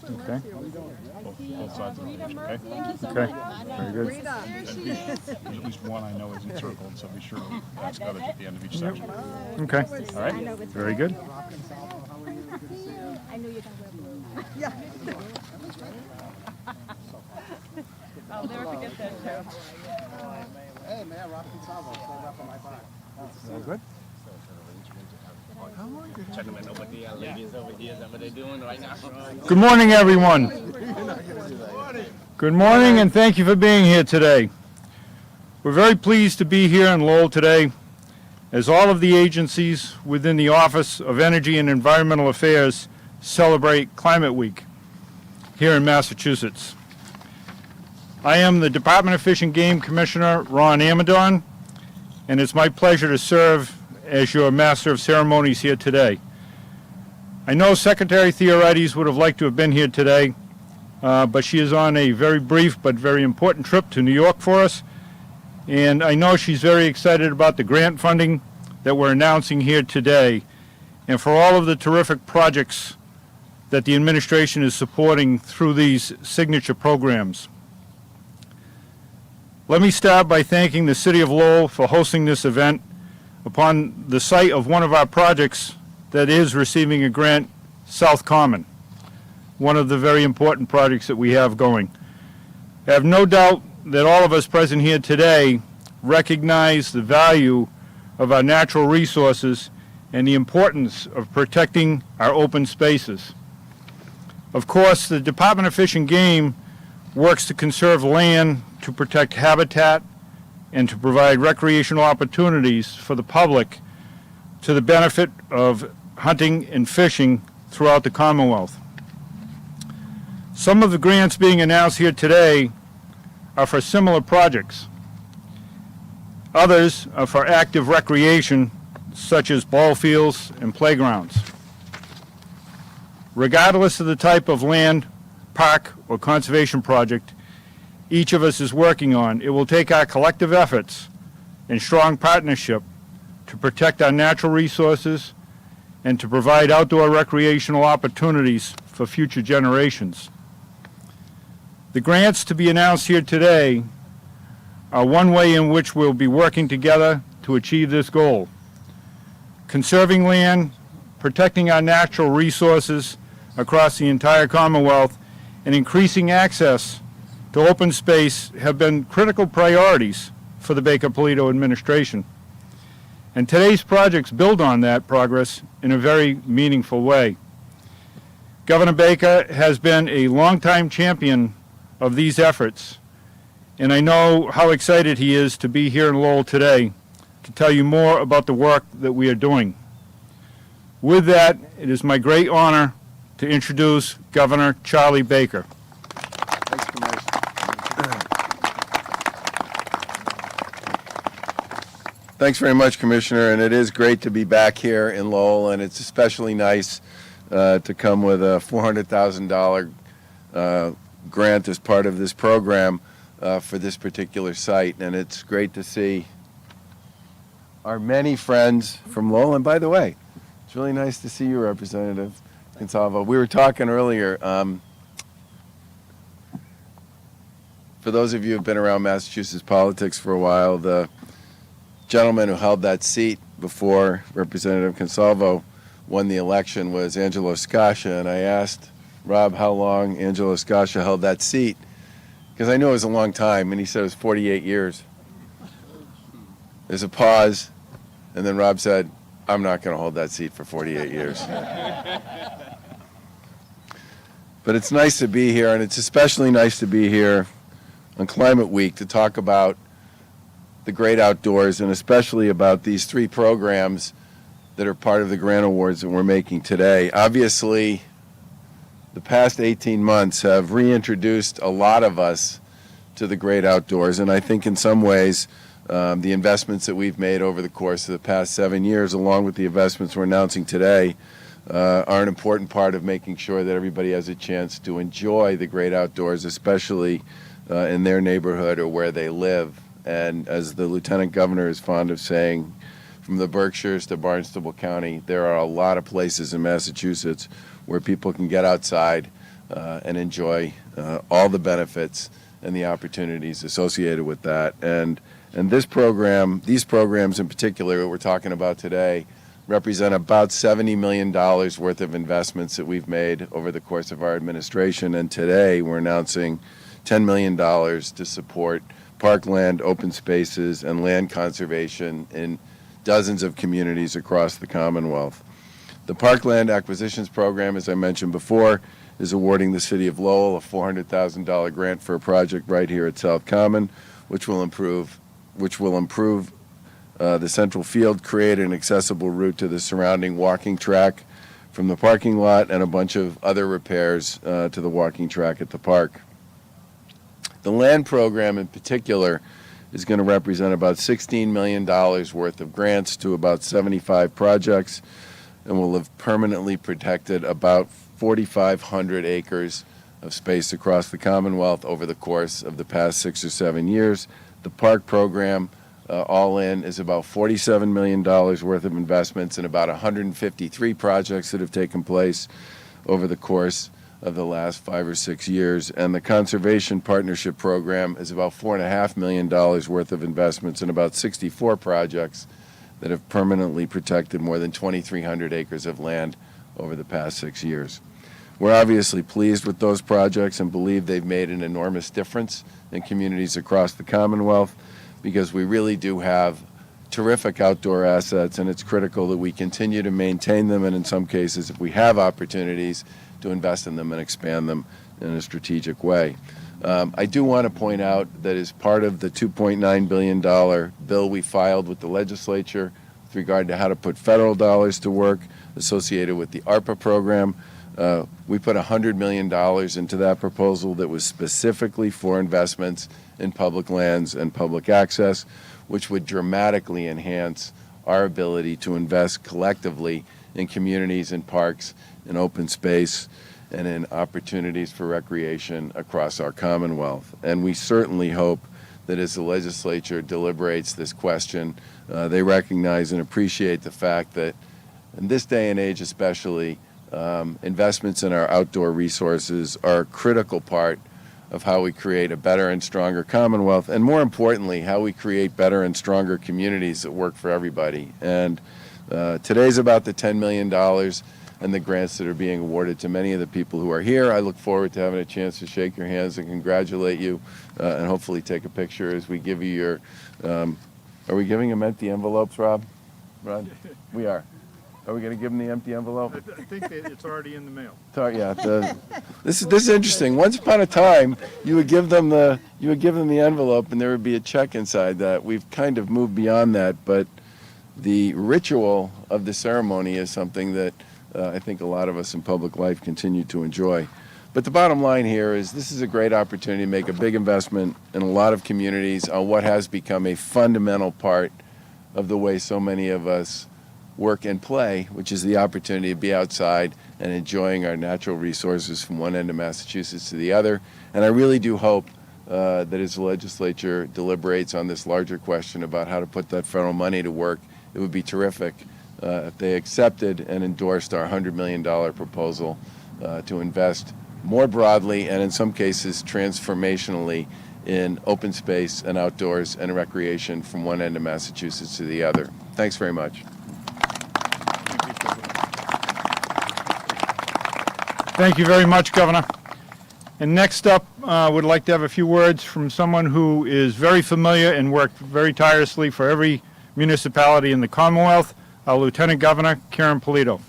Okay. Both sides of the page, okay? Okay. Very good. There's at least one I know isn't circled, so be sure to ask others at the end of each section. Okay. All right? Very good. I knew you'd wear blue. Yeah. I'll never forget that show. Hey, man, Rob Consalvo, stand up on my back. Very good. Gentlemen over here, ladies over here, is that what they're doing right now? Good morning, everyone. Good morning, and thank you for being here today. We're very pleased to be here in Lowell today, as all of the agencies within the Office of Energy and Environmental Affairs celebrate Climate Week here in Massachusetts. I am the Department of Fish and Game Commissioner, Ron Amidon, and it's my pleasure to serve as your Master of Ceremonies here today. I know Secretary Theorides would have liked to have been here today, but she is on a very brief but very important trip to New York for us, and I know she's very excited about the grant funding that we're announcing here today, and for all of the terrific projects that the administration is supporting through these signature programs. Let me start by thanking the City of Lowell for hosting this event upon the site of one of our projects that is receiving a grant, South Common, one of the very important projects that we have going. I have no doubt that all of us present here today recognize the value of our natural resources and the importance of protecting our open spaces. Of course, the Department of Fish and Game works to conserve land, to protect habitat, and to provide recreational opportunities for the public to the benefit of hunting and fishing throughout the Commonwealth. Some of the grants being announced here today are for similar projects. Others are for active recreation, such as ball fields and playgrounds. Regardless of the type of land, park, or conservation project each of us is working on, it will take our collective efforts and strong partnership to protect our natural resources and to provide outdoor recreational opportunities for future generations. The grants to be announced here today are one way in which we'll be working together to achieve this goal. Conserving land, protecting our natural resources across the entire Commonwealth, and increasing access to open space have been critical priorities for the Baker Polito administration. And today's projects build on that progress in a very meaningful way. Governor Baker has been a longtime champion of these efforts, and I know how excited he is to be here in Lowell today to tell you more about the work that we are doing. With that, it is my great honor to introduce Governor Charlie Baker. Thanks, Commissioner. Thanks very much, Commissioner, and it is great to be back here in Lowell, and it's especially nice to come with a $400,000 grant as part of this program for this particular site, and it's great to see our many friends from Lowell. And by the way, it's really nice to see you, Representative Consalvo. We were talking earlier. For those of you who have been around Massachusetts politics for a while, the gentleman who held that seat before Representative Consalvo won the election was Angelo Sciascia, and I asked Rob how long Angelo Sciascia held that seat, because I knew it was a long time, and he said it was 48 years. There's a pause, and then Rob said, I'm not going to hold that seat for 48 years. But it's nice to be here, and it's especially nice to be here on Climate Week to talk about the great outdoors, and especially about these three programs that are part of the grant awards that we're making today. Obviously, the past 18 months have reintroduced a lot of us to the great outdoors, and I think in some ways the investments that we've made over the course of the past 7 years, along with the investments we're announcing today, are an important part of making sure that everybody has a chance to enjoy the great outdoors, especially in their neighborhood or where they live. And as the Lieutenant Governor is fond of saying, from the Berkshires to Barnstable County, there are a lot of places in Massachusetts where people can get outside and enjoy all the benefits and the opportunities associated with that. And this program, these programs in particular that we're talking about today, represent about $70 million worth of investments that we've made over the course of our administration. And today we're announcing $10 million to support parkland, open spaces, and land conservation in dozens of communities across the Commonwealth. The Parkland Acquisitions Program, as I mentioned before, is awarding the City of Lowell a $400,000 grant for a project right here at South Common, which will improve the central field, create an accessible route to the surrounding walking track from the parking lot, and a bunch of other repairs to the walking track at the park. The land program in particular is going to represent about $16 million worth of grants to about 75 projects, and will have permanently protected about 4,500 acres of space across the Commonwealth over the course of the past 6 or 7 years. The park program, all in, is about $47 million worth of investments in about 153 projects that have taken place over the course of the last 5 or 6 years. And the Conservation Partnership Program is about $4.5 million worth of investments in about 64 projects that have permanently protected more than 2,300 acres of land over the past 6 years. We're obviously pleased with those projects and believe they've made an enormous difference in communities across the Commonwealth, because we really do have terrific outdoor assets, and it's critical that we continue to maintain them, and in some cases, if we have opportunities, to invest in them and expand them in a strategic way. I do want to point out that as part of the $2.9 billion bill we filed with the legislature with regard to how to put federal dollars to work associated with the ARPA program, we put $100 million into that proposal that was specifically for investments in public lands and public access, which would dramatically enhance our ability to invest collectively in communities and parks, in open space, and in opportunities for recreation across our Commonwealth. And we certainly hope that as the legislature deliberates this question, they recognize and appreciate the fact that in this day and age especially, investments in our outdoor resources are a critical part of how we create a better and stronger Commonwealth, and more importantly, how we create better and stronger communities that work for everybody. And today's about the $10 million and the grants that are being awarded to many of the people who are here. I look forward to having a chance to shake your hands and congratulate you, and hopefully take a picture as we give you your, are we giving them empty envelopes, Rob? Rod? We are. Are we going to give them the empty envelope? I think it's already in the mail. Yeah. This is interesting. Once upon a time, you would give them the envelope, and there would be a check inside that. We've kind of moved beyond that, but the ritual of the ceremony is something that I think a lot of us in public life continue to enjoy. But the bottom line here is this is a great opportunity to make a big investment in a lot of communities on what has become a fundamental part of the way so many of us work and play, which is the opportunity to be outside and enjoying our natural resources from one end of Massachusetts to the other. And I really do hope that as the legislature deliberates on this larger question about how to put that federal money to work, it would be terrific if they accepted and endorsed our $100 million proposal to invest more broadly and in some cases transformationally in open space and outdoors and recreation from one end of Massachusetts to the other. Thanks very much. Thank you very much, Governor. And next up, would like to have a few words from someone who is very familiar and worked very tirelessly for every municipality in the Commonwealth, our Lieutenant Governor, Karyn Polito.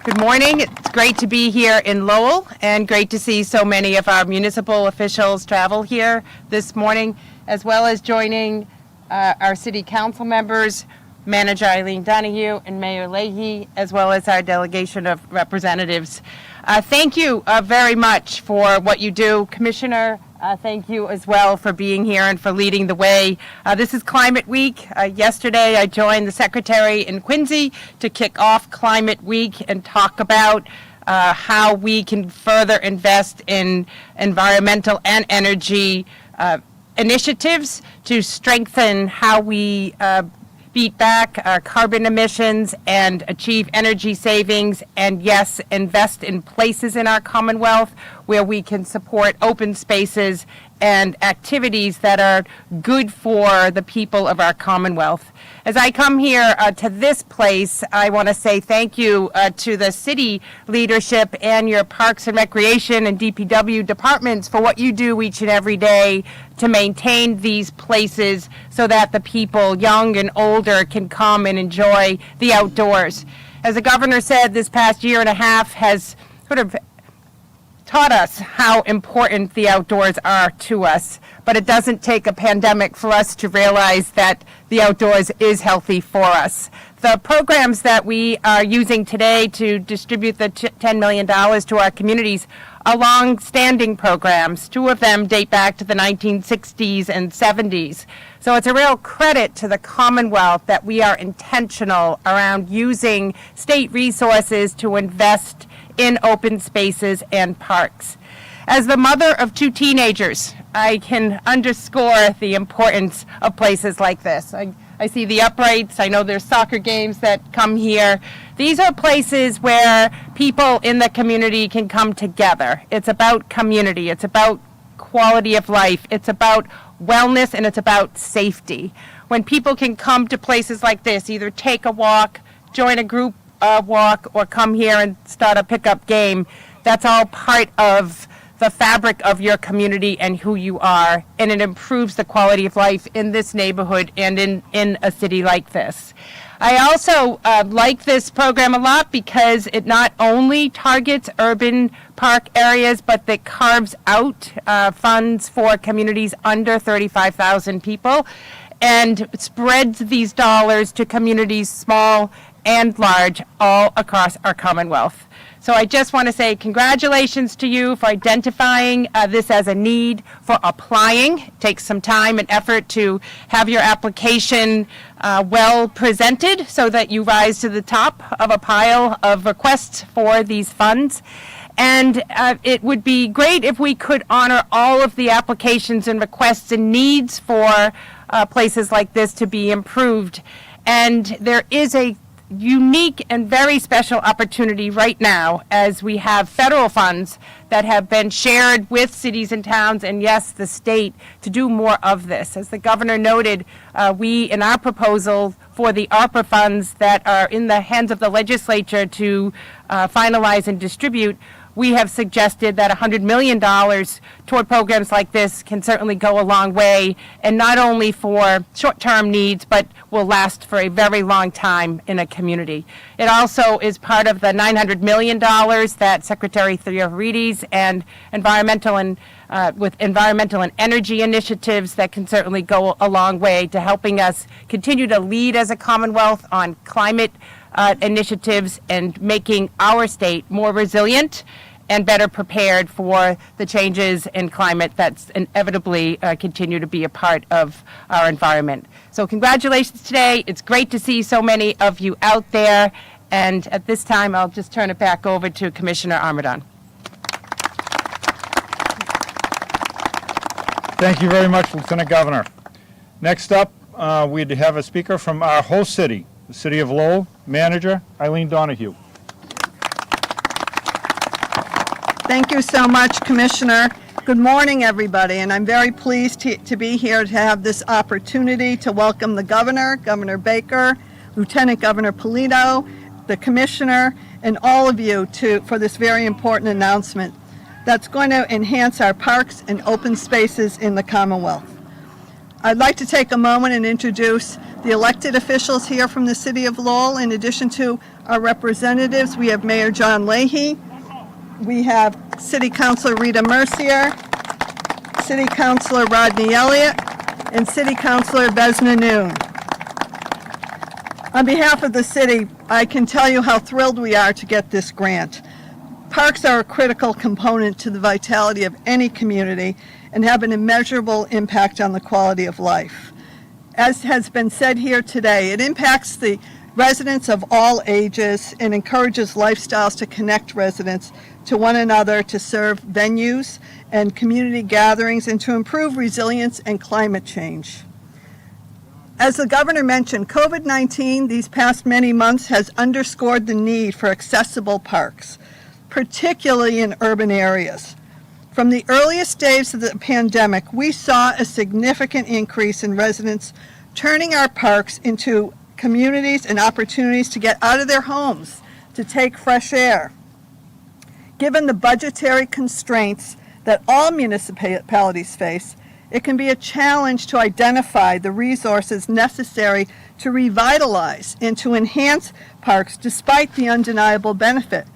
Good morning. It's great to be here in Lowell and great to see so many of our municipal officials travel here this morning, as well as joining our city council members, Manager Eileen Donahue and Mayor Leahy, as well as our delegation of representatives. Thank you very much for what you do, Commissioner. Thank you as well for being here and for leading the way. This is Climate Week. Yesterday I joined the Secretary in Quincy to kick off Climate Week and talk about how we can further invest in environmental and energy initiatives to strengthen how we beat back our carbon emissions and achieve energy savings, and yes, invest in places in our Commonwealth where we can support open spaces and activities that are good for the people of our Commonwealth. As I come here to this place, I want to say thank you to the city leadership and your Parks and Recreation and DPW departments for what you do each and every day to maintain these places so that the people, young and older, can come and enjoy the outdoors. As the governor said, this past year and a half has sort of taught us how important the outdoors are to us, but it doesn't take a pandemic for us to realize that the outdoors is healthy for us. The programs that we are using today to distribute the $10 million to our communities are long-standing programs. Two of them date back to the 1960s and 70s. So it's a real credit to the Commonwealth that we are intentional around using state resources to invest in open spaces and parks. As the mother of two teenagers, I can underscore the importance of places like this. I see the uprights. I know there's soccer games that come here. These are places where people in the community can come together. It's about community. It's about quality of life. It's about wellness, and it's about safety. When people can come to places like this, either take a walk, join a group walk, or come here and start a pickup game, that's all part of the fabric of your community and who you are, and it improves the quality of life in this neighborhood and in a city like this. I also like this program a lot because it not only targets urban park areas, but that carves out funds for communities under 35,000 people and spreads these dollars to communities small and large all across our Commonwealth. So I just want to say congratulations to you for identifying this as a need, for applying. It takes some time and effort to have your application well presented so that you rise to the top of a pile of requests for these funds. And it would be great if we could honor all of the applications and requests and needs for places like this to be improved. And there is a unique and very special opportunity right now as we have federal funds that have been shared with cities and towns, and yes, the state, to do more of this. As the governor noted, we, in our proposal for the ARPA funds that are in the hands of the legislature to finalize and distribute, we have suggested that $100 million toward programs like this can certainly go a long way, and not only for short-term needs, but will last for a very long time in a community. It also is part of the $900 million that Secretary Theodoridis and with environmental and energy initiatives that can certainly go a long way to helping us continue to lead as a Commonwealth on climate initiatives and making our state more resilient and better prepared for the changes in climate that's inevitably continue to be a part of our environment. So congratulations today. It's great to see so many of you out there. And at this time, I'll just turn it back over to Commissioner Amidon. Thank you very much, Lieutenant Governor. Next up, we'd have a speaker from our host city, the city of Lowell, Manager Eileen Donahue. Thank you so much, Commissioner. Good morning, everybody, and I'm very pleased to be here to have this opportunity to welcome the Governor, Governor Baker, Lieutenant Governor Polito, the Commissioner, and all of you for this very important announcement that's going to enhance our parks and open spaces in the Commonwealth. I'd like to take a moment and introduce the elected officials here from the City of Lowell. In addition to our representatives, we have Mayor John Leahy, we have City Councilor Rita Mercier, City Councilor Rodney Elliott, and City Councilor Vesna Noon. On behalf of the city, I can tell you how thrilled we are to get this grant. Parks are a critical component to the vitality of any community and have an immeasurable impact on the quality of life. As has been said here today, it impacts the residents of all ages and encourages lifestyles to connect residents to one another, to serve venues and community gatherings, and to improve resilience and climate change. As the governor mentioned, COVID-19 these past many months has underscored the need for accessible parks, particularly in urban areas. From the earliest days of the pandemic, we saw a significant increase in residents turning our parks into communities and opportunities to get out of their homes, to take fresh air. Given the budgetary constraints that all municipalities face, it can be a challenge to identify the resources necessary to revitalize and to enhance parks despite the undeniable benefit.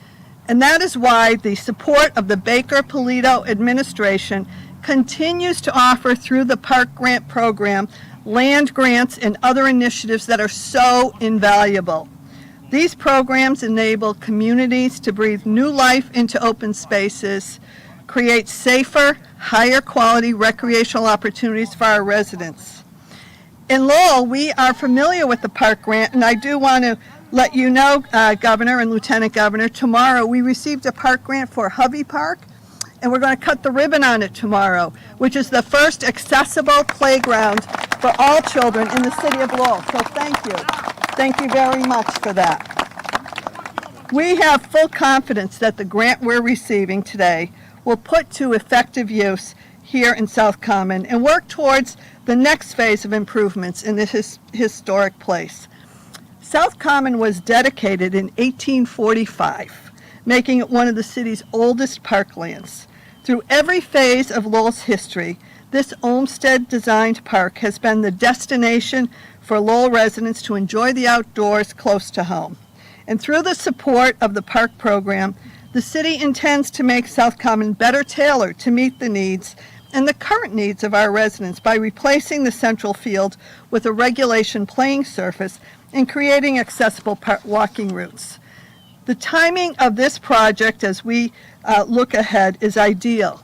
And that is why the support of the Baker-Polito administration continues to offer through the Park Grant Program land grants and other initiatives that are so invaluable. These programs enable communities to breathe new life into open spaces, create safer, higher quality recreational opportunities for our residents. In Lowell, we are familiar with the park grant, and I do want to let you know, Governor and Lieutenant Governor, tomorrow we received a park grant for Hovey Park, and we're going to cut the ribbon on it tomorrow, which is the first accessible playground for all children in the city of Lowell. So thank you. Thank you very much for that. We have full confidence that the grant we're receiving today will put to effective use here in South Common and work towards the next phase of improvements in this historic place. South Common was dedicated in 1845, making it one of the city's oldest parklands. Through every phase of Lowell's history, this Olmsted-designed park has been the destination for Lowell residents to enjoy the outdoors close to home. And through the support of the park program, the city intends to make South Common better tailored to meet the needs and the current needs of our residents by replacing the central field with a regulation playing surface and creating accessible walking routes. The timing of this project as we look ahead is ideal.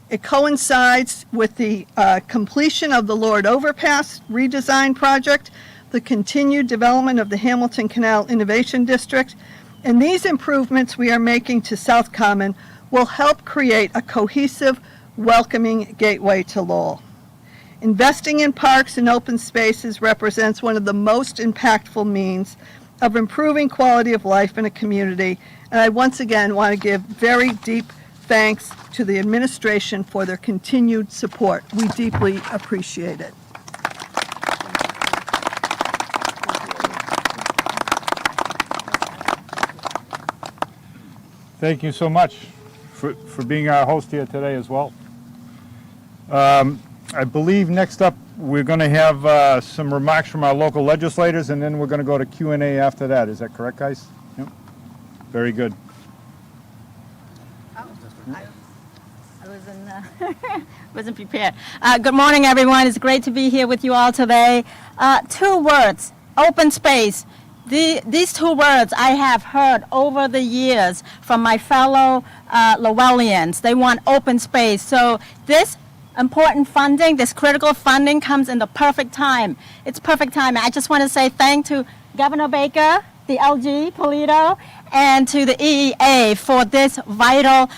It coincides with the completion of the Lord Overpass redesign project, the continued development of the Hamilton Canal Innovation District, and these improvements we are making to South Common will help create a cohesive, welcoming gateway to Lowell. Investing in parks and open spaces represents one of the most impactful means of improving quality of life in a community, and I once again want to give very deep thanks to the administration for their continued support. We deeply appreciate it. Thank you so much for being our host here today as well. I believe next up we're going to have some remarks from our local legislators, and then we're going to go to Q&A after that. Is that correct, guys? Yep. Very good. I wasn't prepared. Good morning, everyone. It's great to be here with you all today. 2 words, open space. These 2 words I have heard over the years from my fellow Lowellians. They want open space. So this important funding, this critical funding comes in the perfect time. It's perfect time. I just want to say thank to Governor Baker, the LG, Polito, and to the EEA for this vital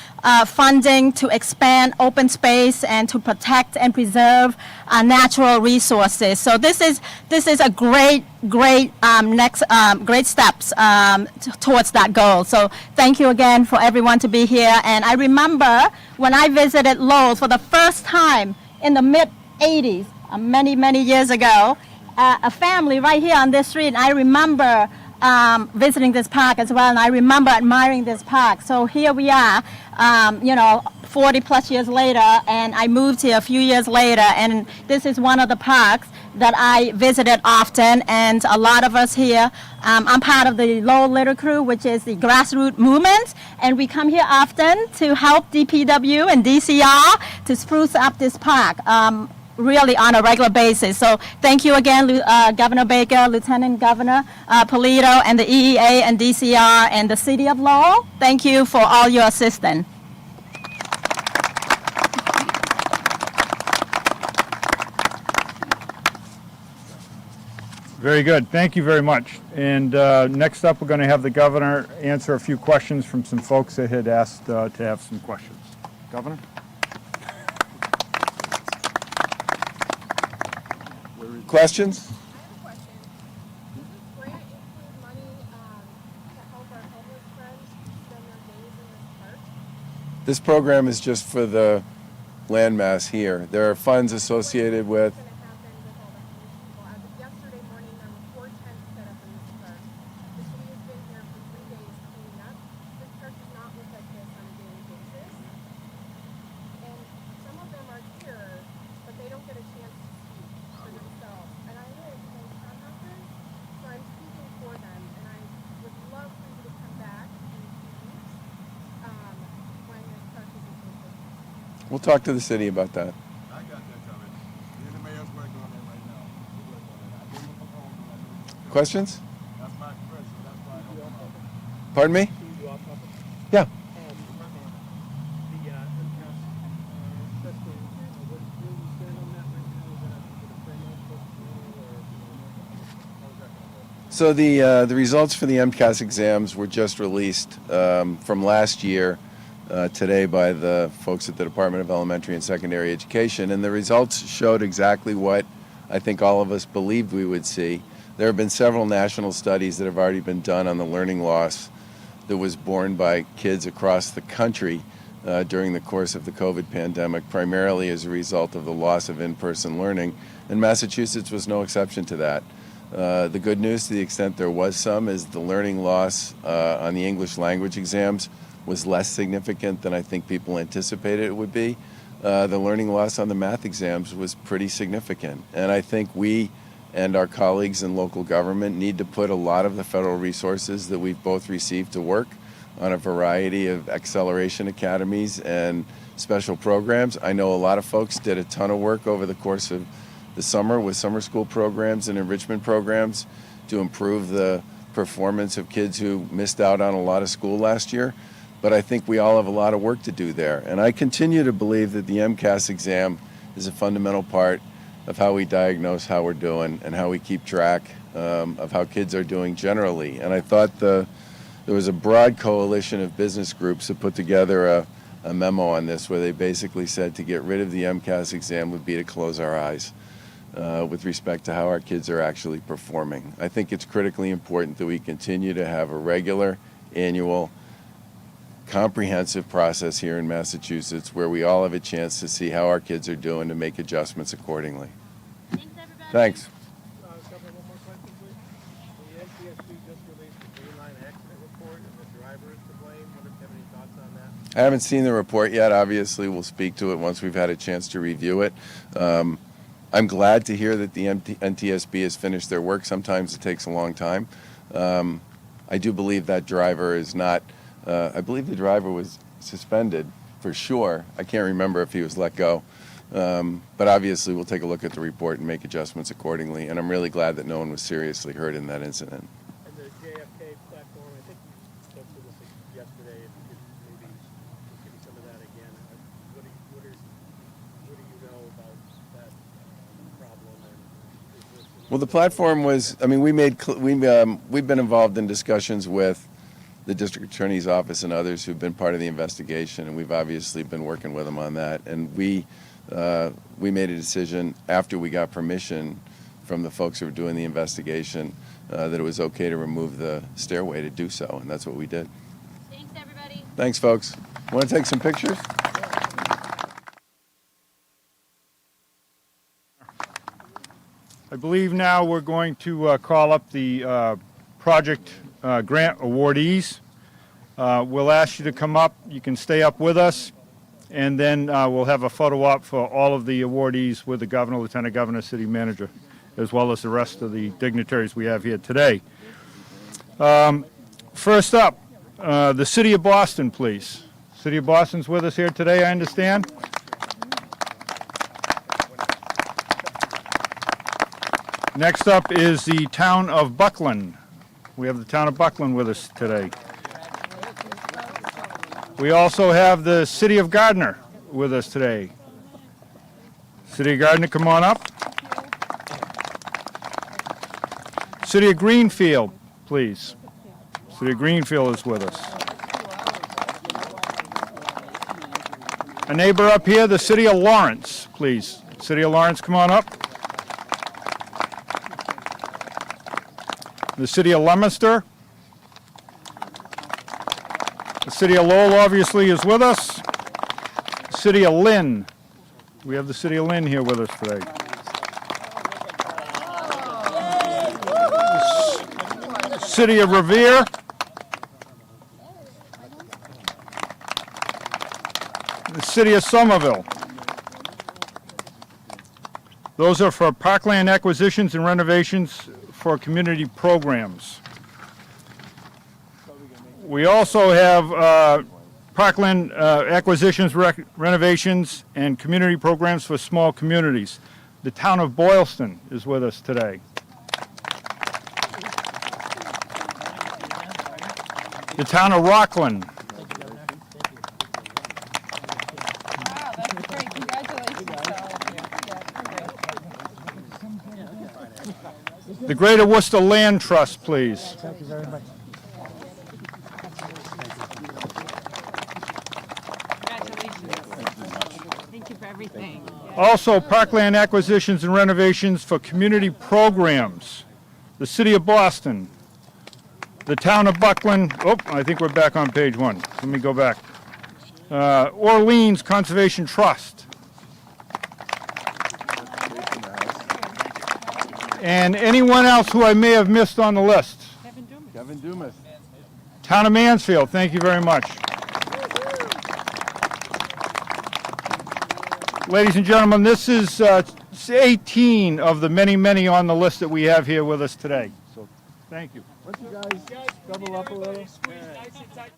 funding to expand open space and to protect and preserve natural resources. So this is a great next great steps towards that goal. So thank you again for everyone to be here. And I remember when I visited Lowell for the first time in the mid-'80s, many years ago, a family right here on this street. And I remember visiting this park as well, and I remember admiring this park. So here we are, 40 plus years later, and I moved here a few years later, and this is one of the parks that I visited often, and a lot of us here, I'm part of the Lowell Litter Crew, which is the grassroots movement, and we come here often to help DPW and DCR to spruce up this park. Really on a regular basis. So thank you again, Governor Baker, Lieutenant Governor Polito, and the EEA and DCR and the City of Lowell. Thank you for all your assistance. Very good. Thank you very much. And next up, we're going to have the governor answer a few questions from some folks that had asked to have some questions. Governor? Questions? This program is just for the landmass here. There are funds associated with. What's going to happen with all that commission people? As of yesterday morning, there were 4 tents set up in this park. The city has been here for 3 days cleaning up. This park does not look like this on a daily basis. And some of them are here, but they don't get a chance to speak for themselves. And I live in townhouses, so I'm speaking for them. And I would love for you to come back in a few weeks when this park is in full business. We'll talk to the city about that. I got that covered. The mayor's working on that right now. We're working on it. I gave him a proposal. Questions? That's my question. That's why I don't know. Pardon me? Yeah. So the results for the MCAS exams were just released from last year today by the folks at the Department of Elementary and Secondary Education, and the results showed exactly what I think all of us believed we would see. There have been several national studies that have already been done on the learning loss that was borne by kids across the country during the course of the COVID pandemic, primarily as a result of the loss of in-person learning, and Massachusetts was no exception to that. The good news, to the extent there was some, is the learning loss on the English language exams was less significant than I think people anticipated it would be. The learning loss on the math exams was pretty significant. And I think we and our colleagues in local government need to put a lot of the federal resources that we've both received to work on a variety of acceleration academies and special programs. I know a lot of folks did a ton of work over the course of the summer with summer school programs and enrichment programs to improve the performance of kids who missed out on a lot of school last year. But I think we all have a lot of work to do there. And I continue to believe that the MCAS exam is a fundamental part of how we diagnose how we're doing and how we keep track of how kids are doing generally. And I thought there was a broad coalition of business groups that put together a memo on this where they basically said to get rid of the MCAS exam would be to close our eyes with respect to how our kids are actually performing. I think it's critically important that we continue to have a regular, annual, comprehensive process here in Massachusetts where we all have a chance to see how our kids are doing to make adjustments accordingly. Thanks, everybody. Thanks. One more question, please. The NTSB just released the Green Line accident report and the driver is to blame. Wonder if you have any thoughts on that? I haven't seen the report yet. Obviously, we'll speak to it once we've had a chance to review it. I'm glad to hear that the NTSB has finished their work. Sometimes it takes a long time. I do believe that driver is not, I believe the driver was suspended for sure. I can't remember if he was let go. But obviously, we'll take a look at the report and make adjustments accordingly. And I'm really glad that no one was seriously hurt in that incident. And the JFK platform, I think you spoke to this yesterday. If you could maybe give me some of that again. What do you know about that problem? And is this Well, the platform was, I mean, we've been involved in discussions with the district attorney's office and others who've been part of the investigation, and we've obviously been working with them on that. And we made a decision after we got permission from the folks who were doing the investigation that it was okay to remove the stairway to do so, and that's what we did. Thanks, everybody. Thanks, folks. Want to take some pictures? I believe now we're going to call up the project grant awardees. We'll ask you to come up. You can stay up with us, and then we'll have a photo op for all of the awardees with the governor, lieutenant governor, city manager, as well as the rest of the dignitaries we have here today. First up, the city of Boston, please. City of Boston's with us here today, I understand. Next up is the town of Buckland. We have the town of Buckland with us today. We also have the city of Gardner with us today. City of Gardner, come on up. City of Greenfield, please. City of Greenfield is with us. A neighbor up here, the city of Lawrence, please. City of Lawrence, come on up. The city of Leominster. The city of Lowell obviously is with us. City of Lynn. We have the City of Lynn here with us today. City of Revere. The City of Somerville. Those are for parkland acquisitions and renovations for community programs. We also have parkland acquisitions, renovations, and community programs for small communities. The town of Boylston is with us today. The town of Rockland. Wow, that's great. Congratulations. The Greater Worcester Land Trust, please. Thank you very much. Thank you for everything. Also, parkland acquisitions and renovations for community programs. The City of Boston. The town of Buckland. Oh, I think we're back on page 1. Let me go back. Orleans Conservation Trust. And anyone else who I may have missed on the list. Kevin Dumas. Town of Mansfield, thank you very much. Ladies and gentlemen, this is 18 of the many, many on the list that we have here with us today. So, thank you. Why don't you guys double up a little? Squeeze nice and tight.